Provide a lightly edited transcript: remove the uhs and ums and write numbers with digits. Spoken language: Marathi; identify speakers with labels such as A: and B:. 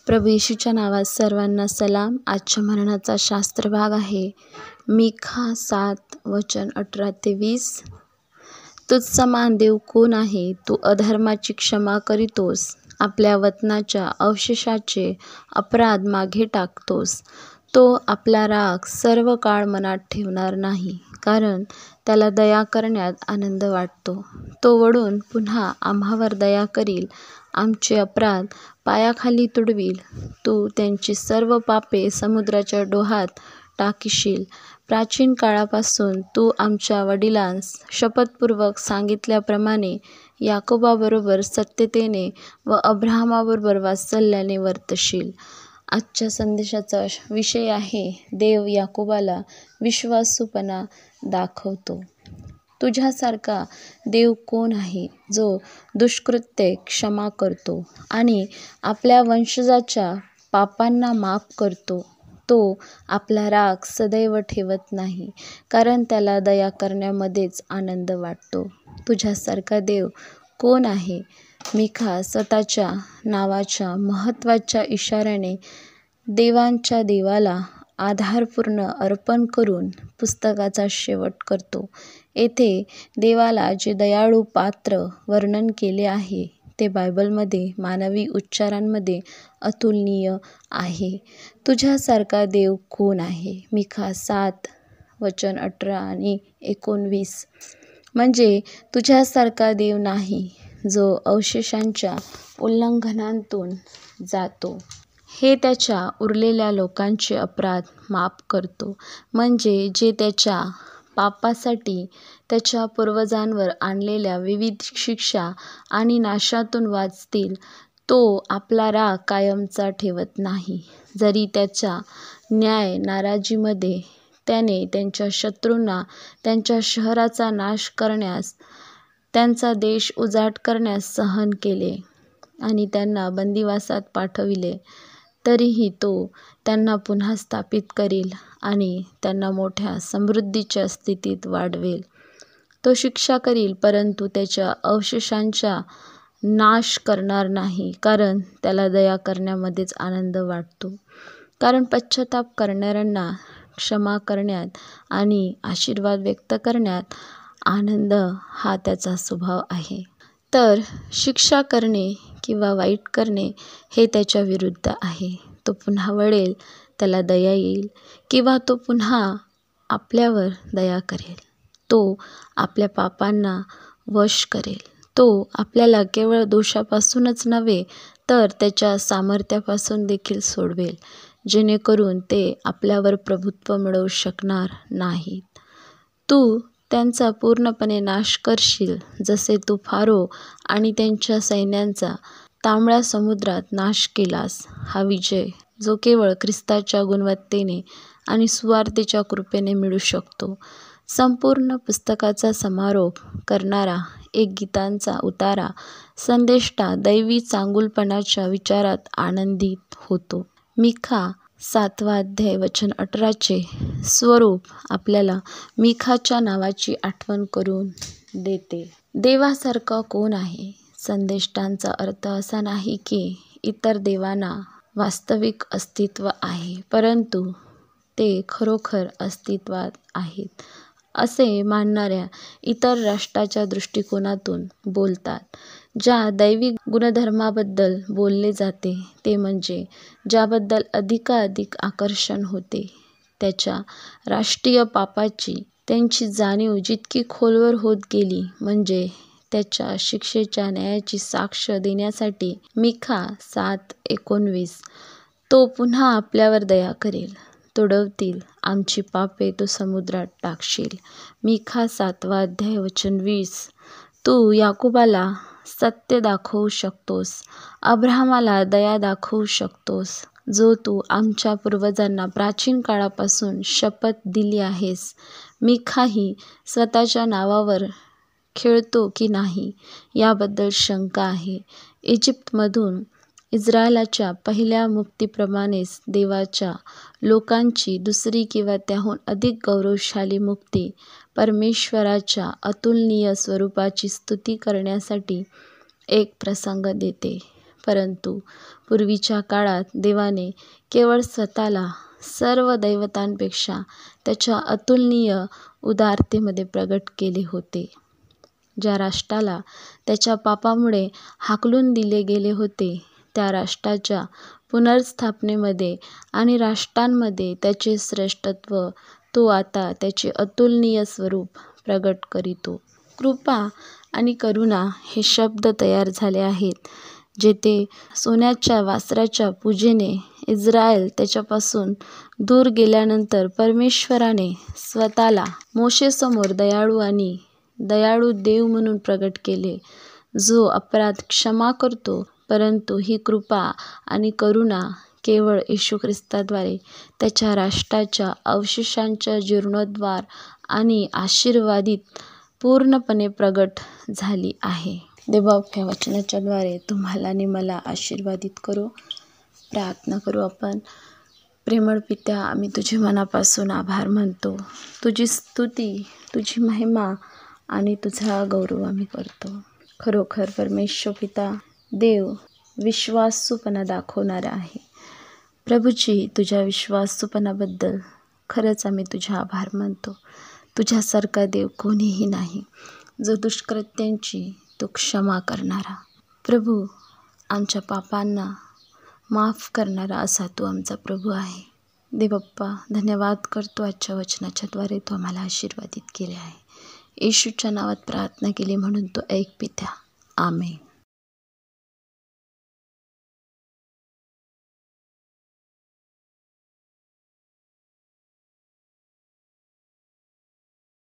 A: प्रभू येशूच्या नावात सर्वांना सलाम. आजच्या मरणाचा शास्त्र भाग आहे मिखा 7 वचन 18 ते 20. तुझ समान देव कोण आहे? तू अधर्माची क्षमा करीतोस, आपल्या वतनाच्या अवशेषाचे अपराध मागे टाकतोस. तो आपला राग सर्व काळ मनात ठेवणार नाही, कारण त्याला दया करण्यात आनंद वाटतो. तो वळून पुन्हा आम्हावर दया करील, आमचे अपराध पायाखाली तुडवील. तू त्यांची सर्व पापे समुद्राच्या डोहात टाकीशील. प्राचीन काळापासून तू आमच्या वडिलांस शपथपूर्वक सांगितल्याप्रमाणे याकोबाबरोबर सत्यतेने व अब्राहमाबरोबर वात्सल्याने वर्तशील. आजच्या संदेशाचा विषय आहे, देव याकोबाला विश्वासूपणा दाखवतो. तुझ्यासारखा देव कोण आहे, जो दुष्कृत्ये क्षमा करतो आणि आपल्या वंशजाच्या पापांना माफ करतो? तो आपला राग सदैव ठेवत नाही, कारण त्याला दया करण्यामध्येच आनंद वाटतो. तुझ्यासारखा देव कोण आहे? मिखा स्वतःच्या नावाच्या महत्त्वाच्या इशाऱ्याने देवांच्या देवाला आदरपूर्ण अर्पण करून पुस्तकाचा शेवट करतो. येथे देवाला जे दयाळू पात्र वर्णन केले आहे ते बायबलमध्ये मानवी उच्चारांमध्ये अतुलनीय आहे. तुझ्यासारखा देव कोण आहे? मिखा 7 वचन 18 आणि 19. म्हणजे तुझ्यासारखा देव नाही, जो अवशेषांच्या उल्लंघनातून जातो. हे त्याच्या उरलेल्या लोकांचे अपराध माफ करतो, म्हणजे जे त्याच्या पापासाठी त्याच्या पूर्वजांवर आणलेल्या विविध शिक्षा आणि नाशातून वाचतील. तो आपला राग कायमचा ठेवत नाही. जरी त्याच्या न्याय नाराजीमध्ये त्याने त्यांच्या शत्रूंना त्यांच्या शहराचा नाश करण्यास, त्यांचा देश उजाड करण्यास सहन केले आणि त्यांना बंदिवासात पाठविले, तरीही तो त्यांना पुन्हा स्थापित करील आणि त्यांना मोठ्या समृद्धीच्या स्थितीत वाढवेल. तो शिक्षा करील, परंतु त्याच्या अवशेषांचा नाश करणार नाही, कारण त्याला दया करण्यामध्येच आनंद वाटतो. कारण पश्चाताप करणाऱ्यांना क्षमा करण्यात आणि आशीर्वाद व्यक्त करण्यात आनंद हा त्याचा स्वभाव आहे. तर शिक्षा करणे किंवा वाईट करणे हे त्याच्या विरुद्ध आहे. तो पुन्हा वळेल, त्याला दया येईल, किंवा तो पुन्हा आपल्यावर दया करेल. तो आपल्या पापांना वश करेल. तो आपल्याला केवळ दोषापासूनच नव्हे, तर त्याच्या सामर्थ्यापासून देखील सोडवेल, जेणेकरून ते आपल्यावर प्रभुत्व मिळवू शकणार नाहीत. तू त्यांचा पूर्णपणे नाश करशील, जसे तू फारो आणि त्यांच्या सैन्यांचा तांबड्या समुद्रात नाश केलास. हा विजय, जो केवळ ख्रिस्ताच्या गुणवत्तेने आणि सुवार्तेच्या कृपेने मिळू शकतो. संपूर्ण पुस्तकाचा समारोप करणारा एक गीतांचा उतारा संदेष्टा दैवी चांगुलपणाच्या विचारात आनंदित होतो. मिखा 7 अध्याय वचन 18 स्वरूप आपल्याला मिखाच्या नावाची आठवण करून देते. देवासारखा कोण आहे? संदेष्टांचा अर्थ असा नाही की इतर देवांना वास्तविक अस्तित्व आहे, परंतु ते खरोखर अस्तित्वात आहेत असे मानणाऱ्या इतर राष्ट्राच्या दृष्टिकोनातून बोलतात. ज्या दैवी गुणधर्माबद्दल बोलले जाते ते म्हणजे ज्याबद्दल अधिकाधिक आकर्षण होते, त्याच्या राष्ट्रीय पापाची त्यांची जाणीव जितकी खोलवर होत गेली, म्हणजे त्याच्या शिक्षेच्या न्यायाची साक्ष देण्यासाठी. मिखा 7:19. तो पुन्हा आपल्यावर दया करेल, तुडवतील आमची पापे तू समुद्रात टाकशील. मिखा 7 अध्याय वचन 20. तू याकोबाला सत्य दाखवू शकतोस, अब्राहमाला दया दाखवू शकतोस, जो तू आमच्या पूर्वजांना प्राचीन काळापासून शपथ दिली आहेस. मिखाही स्वतःच्या नावावर खेळतो की नाही याबद्दल शंका आहे. इजिप्तमधून इस्रायलाच्या पहिल्या मुक्तीप्रमाणेच देवाच्या लोकांची दुसरी किंवा त्याहून अधिक गौरवशाली मुक्ती परमेश्वराच्या अतुलनीय स्वरूपाची स्तुती करण्यासाठी एक प्रसंग देते. परंतु पूर्वीच्या काळात देवाने केवळ स्वतःला सर्व दैवतांपेक्षा त्याच्या अतुलनीय उदारतेमध्ये प्रगट केले होते. ज्या राष्ट्राला त्याच्या पापामुळे हाकलून दिले गेले होते, त्या राष्ट्राच्या पुनर्स्थापनेमध्ये आणि राष्ट्रांमध्ये त्याचे श्रेष्ठत्व तो आता त्याचे अतुलनीय स्वरूप प्रगट करीतो. कृपा आणि करुणा हे शब्द तयार झाले आहेत, जेथे सोन्याच्या वासराच्या पूजेने इस्रायल त्याच्यापासून दूर गेल्यानंतर परमेश्वराने स्वतःला मोशेसमोर दयाळू आणि दयाळू देव म्हणून प्रगट केले, जो अपराध क्षमा करतो. परंतु ही कृपा आणि करुणा केवळ येशू ख्रिस्ताद्वारे त्याच्या राष्ट्राच्या अवशेषांच्या जीर्णोद्धार आणि आशीर्वादित पूर्णपणे प्रगट झाली आहे. देव आपल्या वचनाच्याद्वारे तुम्हाला आणि मला आशीर्वादित करो. प्रार्थना करू आपण. प्रेमळ पित्या, आम्ही तुझे मनापासून आभार मानतो. तुझी स्तुती, तुझी महिमा आणि तुझा गौरव आम्ही करतो. खरोखर परमेश्वर पिता देव विश्वासूपणा दाखवणारा आहे. प्रभूजी, तुझ्या विश्वासूपणाबद्दल खरंच आम्ही तुझे आभार मानतो. तुझ्यासारखा देव कोणीही नाही, जो दुष्कृत्यांची तो क्षमा करणारा. प्रभू, आमच्या पापांना माफ करणारा असा तू आमचा प्रभू आहे. देवप्पा, धन्यवाद करतो आजच्या वचनाच्याद्वारे तू आम्हाला आशीर्वादित केले आहे. येशूच्या नावात प्रार्थना केली म्हणून तो ऐक पित्या. आमेन.